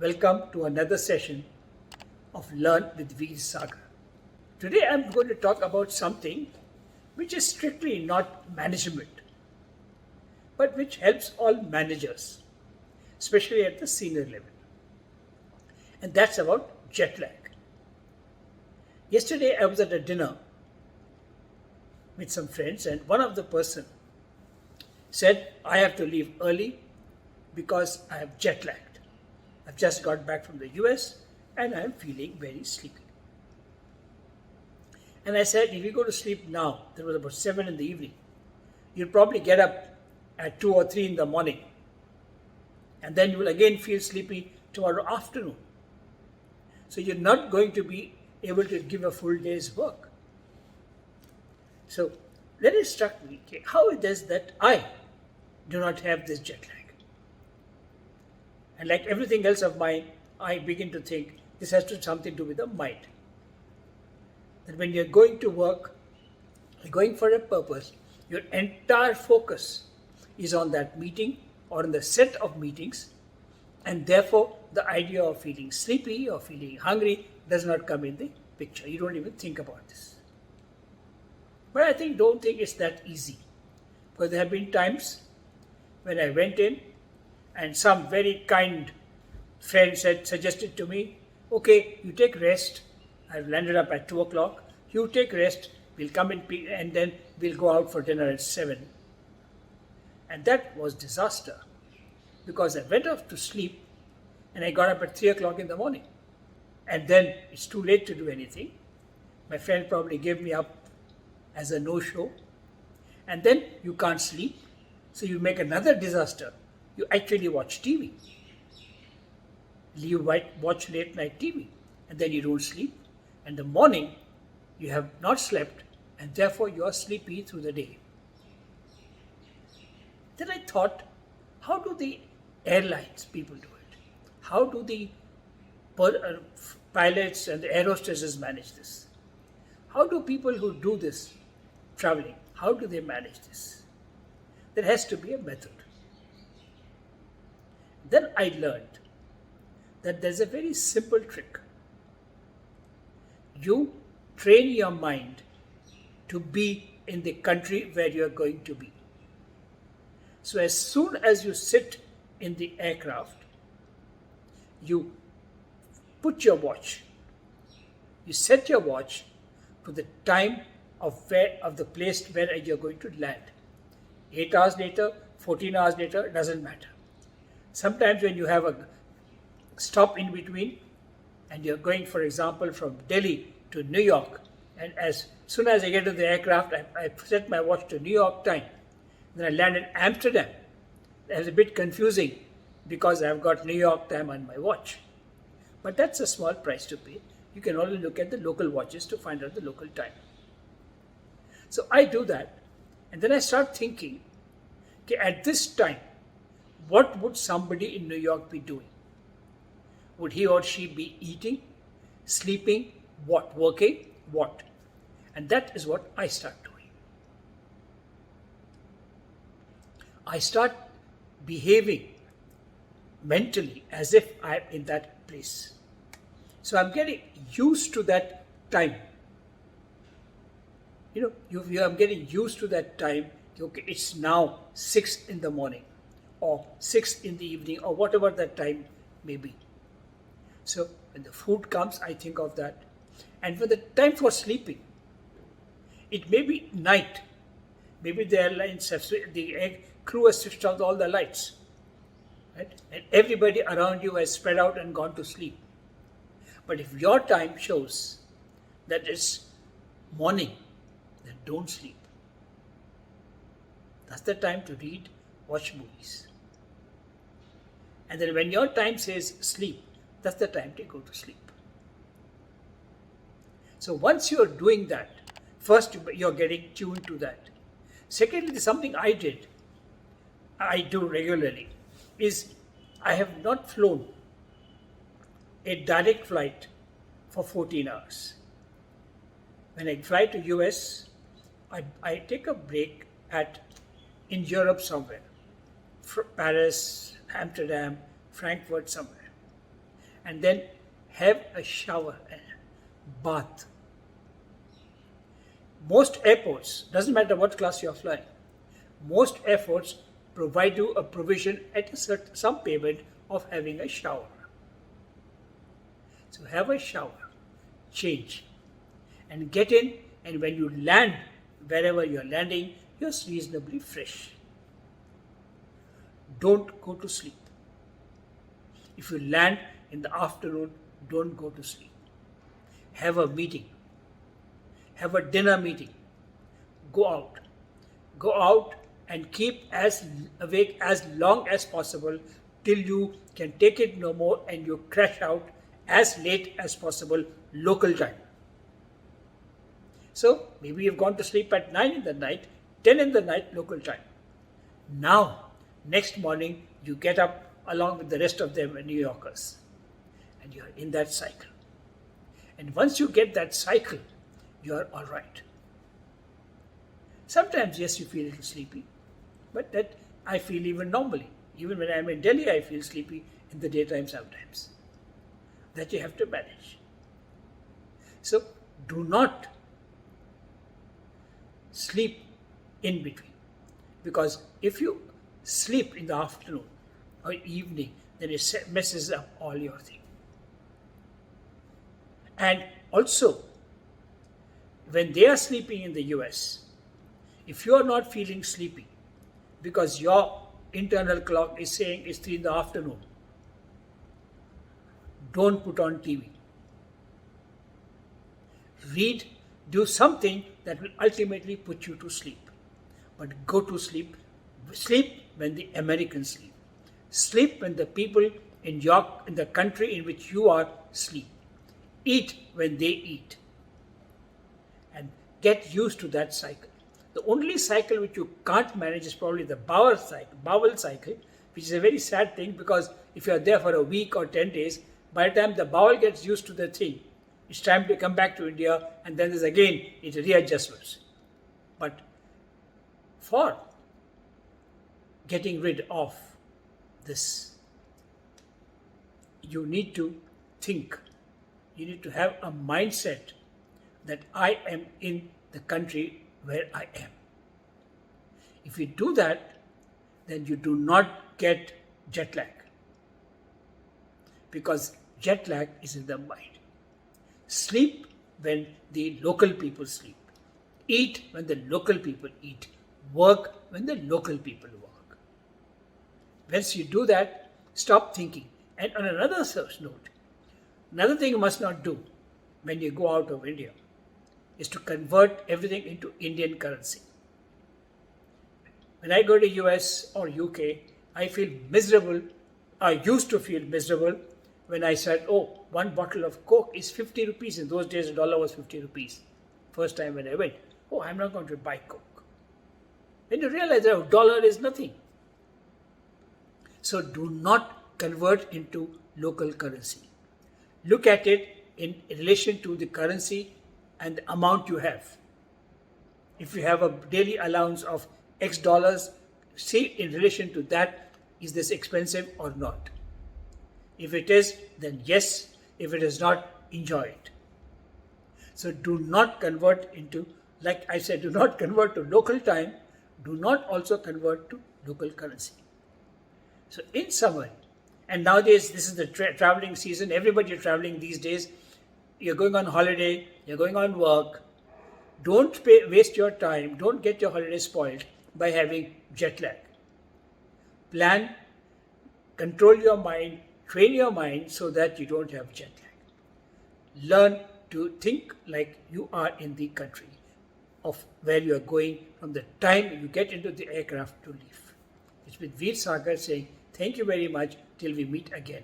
Welcome to another session of Learn with Veer Sagar. Today I'm going to talk about something which is strictly not management, but which helps all managers, especially at the senior level. And that's about jet lag. Yesterday I was at a dinner with some friends, and one of the person said, I have to leave early because I have jet lagged. I've just got back from the US and I'm feeling very sleepy. And I said, if you go to sleep now, there was about 7 in the evening, you'll probably get up at 2 or 3 in the morning. And then you will again feel sleepy tomorrow afternoon. So you're not going to be able to give a full day's work. So then it struck me, how it is that I do not have this jet lag? And like everything else of mine, I begin to think this has something to do with the mind. That when you're going to work, you're going for a purpose, your entire focus is on that meeting or on the set of meetings, and therefore the idea of feeling sleepy or feeling hungry does not come in the picture. You don't even think about this. But I don't think it's that easy. Because there have been times when I went in and some very kind friend suggested to me, okay, you take rest. I've landed up at 2 o'clock. You take rest. We'll come in and then we'll go out for dinner at 7. And that was disaster. Because I went off to sleep and I got up at 3 o'clock in the morning. And then it's too late to do anything. My friend probably gave me up as a no-show. And then you can't sleep. So you make another disaster. You actually watch TV. You watch late night TV. And then you don't sleep. And the morning, you have not slept. And therefore, you are sleepy through the day. Then I thought, how do the airlines people do it? How do the pilots and the air hostesses manage this? How do people who do this traveling, how do they manage this? There has to be a method. Then I learned that there's a very simple trick. You train your mind to be in the country where you are going to be. So as soon as you sit in the aircraft, you put your watch. You set your watch to the time of the place where you're going to land. 8 hours later, 14 hours later, doesn't matter. Sometimes when you have a stop in between and you're going, for example, from Delhi to New York, and as soon as I get to the aircraft, I set my watch to New York time. Then I land in Amsterdam. That's a bit confusing because I've got New York time on my watch. But that's a small price to pay. You can only look at the local watches to find out the local time. So I do that, and then I start thinking, okay, at this time, what would somebody in New York be doing? Would he or she be eating, sleeping, what? Working, what? And that is what I start doing. I start behaving mentally as if I'm in that place. So I'm getting used to that time. I'm getting used to that time. Okay, it's now 6 in the morning or 6 in the evening or whatever that time may be. So when the food comes, I think of that. And for the time for sleeping, it may be night. Maybe the airlines have, the crew has switched off all the lights. Right? And everybody around you has spread out and gone to sleep. But if your time shows that it's morning, then don't sleep. That's the time to read, watch movies. And then when your time says sleep, that's the time to go to sleep. So once you're doing that, first you're getting tuned to that. Secondly, something I do regularly, is I have not flown a direct flight for 14 hours. When I fly to US, I take a break in Europe somewhere, Paris, Amsterdam, Frankfurt somewhere. and then have a shower and bath. Most airports, doesn't matter what class you're flying, most airports provide you a provision at some payment of having a shower. So have a shower, change, and get in, and when you land, wherever you're landing, you're reasonably fresh. Don't go to sleep. If you land in the afternoon, don't go to sleep. Have a meeting. Have a dinner meeting. Go out. Go out and keep as awake as long as possible till you can take it no more and you crash out as late as possible local time. So maybe you've gone to sleep at 9 in the night, 10 in the night local time. Now, next morning, you get up along with the rest of them New Yorkers. And you're in that cycle. And once you get that cycle, you're all right. Sometimes, yes, you feel a little sleepy. But that I feel even normally. Even when I'm in Delhi, I feel sleepy in the daytime sometimes. That you have to manage. So, do not sleep in between. Because if you sleep in the afternoon or evening, then it messes up all your thing. And also, when they are sleeping in the US, if you are not feeling sleepy because your internal clock is saying it's 3 in the afternoon, don't put on TV. Read, do something that will ultimately put you to sleep. But go to sleep. Sleep when the Americans sleep. Sleep when the people in the country in which you are sleep. Eat when they eat. And get used to that cycle. The only cycle which you can't manage is probably the bowel cycle, which is a very sad thing because if you are there for a week or 10 days, by the time the bowel gets used to the thing, it's time to come back to India and then there's again it's readjustments. But for getting rid of this, you need to think. You need to have a mindset that I am in the country where I am. If you do that, then you do not get jet lag. Because jet lag is in the mind. Sleep when the local people sleep. Eat when the local people eat. Work when the local people work. Once you do that, stop thinking. And on another note, another thing you must not do when you go out of India is to convert everything into Indian currency. When I go to US or UK, I feel miserable. I used to feel miserable when I said, oh, one bottle of Coke is 50 rupees. In those days, $1 was 50 rupees. First time when I went, oh, I'm not going to buy Coke. Then you realize that $1 is nothing. So do not convert into local currency. Look at it in relation to the currency and the amount you have. If you have a daily allowance of X dollars, see in relation to that, is this expensive or not? If it is, then yes. If it is not, enjoy it. So do not convert into, like I said, do not convert to local time. Do not also convert to local currency. So in summary, and nowadays this is the traveling season. Everybody is traveling these days. You're going on holiday. You're going on work. Don't waste your time. Don't get your holiday spoiled by having jet lag. Plan, control your mind, train your mind so that you don't have jet lag. Learn to think like you are in the country of where you are going from the time you get into the aircraft to leave. It's with Veer Sagar saying, thank you very much till we meet again.